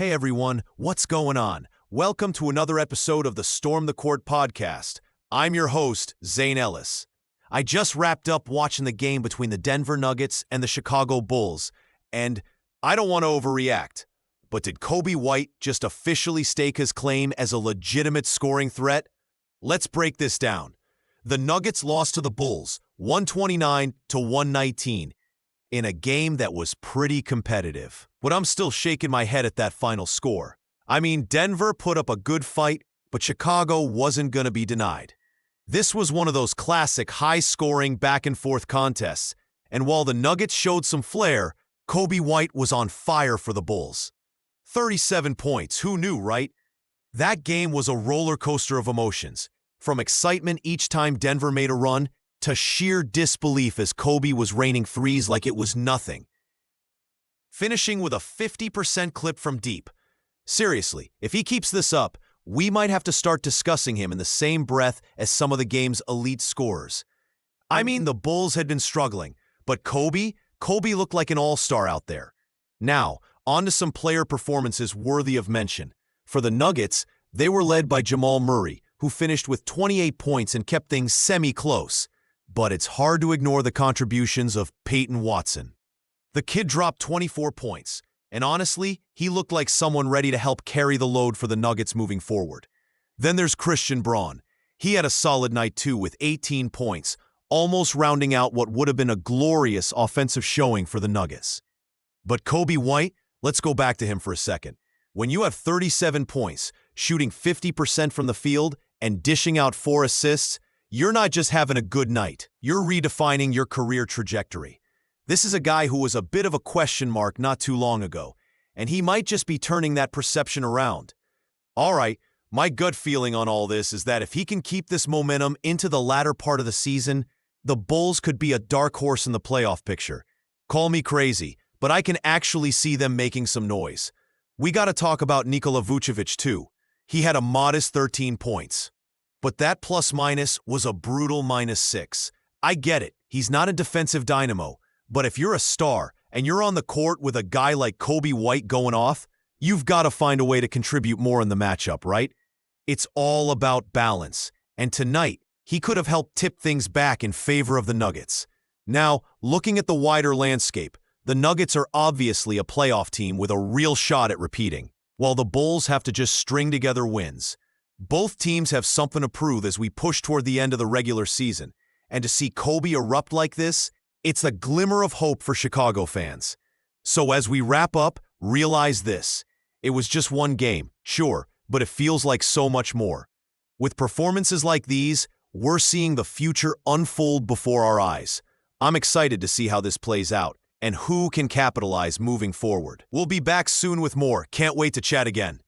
Hey everyone, what's going on? Welcome to another episode of the Storm the Court podcast. I'm your host, Zane Ellis. I just wrapped up watching the game between the Denver Nuggets and the Chicago Bulls, and I don't want to overreact, but did Coby White just officially stake his claim as a legitimate scoring threat? Let's break this down. The Nuggets lost to the Bulls, 129-119, in a game that was pretty competitive. But I'm still shaking my head at that final score. I mean, Denver put up a good fight, but Chicago wasn't going to be denied. This was one of those classic high-scoring back-and-forth contests, and while the Nuggets showed some flair, Coby White was on fire for the Bulls. 37 points, who knew, right? That game was a roller coaster of emotions, from excitement each time Denver made a run to sheer disbelief as Coby was raining threes like it was nothing, finishing with a 50% clip from deep. Seriously, if he keeps this up, we might have to start discussing him in the same breath as some of the game's elite scorers. I mean, the Bulls had been struggling, but Coby looked like an all-star out there. Now, on to some player performances worthy of mention. For the Nuggets, they were led by Jamal Murray, who finished with 28 points and kept things semi-close. But it's hard to ignore the contributions of Peyton Watson. The kid dropped 24 points, and honestly, he looked like someone ready to help carry the load for the Nuggets moving forward. Then there's Christian Braun. He had a solid night too with 18 points, almost rounding out what would have been a glorious offensive showing for the Nuggets. But Coby White, let's go back to him for a second. When you have 37 points, shooting 50% from the field, and dishing out 4 assists, you're not just having a good night, you're redefining your career trajectory. This is a guy who was a bit of a question mark not too long ago, and he might just be turning that perception around. All right, my gut feeling on all this is that if he can keep this momentum into the latter part of the season, the Bulls could be a dark horse in the playoff picture. Call me crazy, but I can actually see them making some noise. We got to talk about Nikola Vucevic too. He had a modest 13 points. But that plus-minus was a brutal -6. I get it, he's not a defensive dynamo, but if you're a star and you're on the court with a guy like Coby White going off, you've got to find a way to contribute more in the matchup, right? It's all about balance, and tonight, he could have helped tip things back in favor of the Nuggets. Now, looking at the wider landscape, the Nuggets are obviously a playoff team with a real shot at repeating, while the Bulls have to just string together wins. Both teams have something to prove as we push toward the end of the regular season, and to see Coby erupt like this, it's a glimmer of hope for Chicago fans. So as we wrap up, realize this. It was just one game, sure, but it feels like so much more. With performances like these, we're seeing the future unfold before our eyes. I'm excited to see how this plays out and who can capitalize moving forward. We'll be back soon with more. Can't wait to chat again.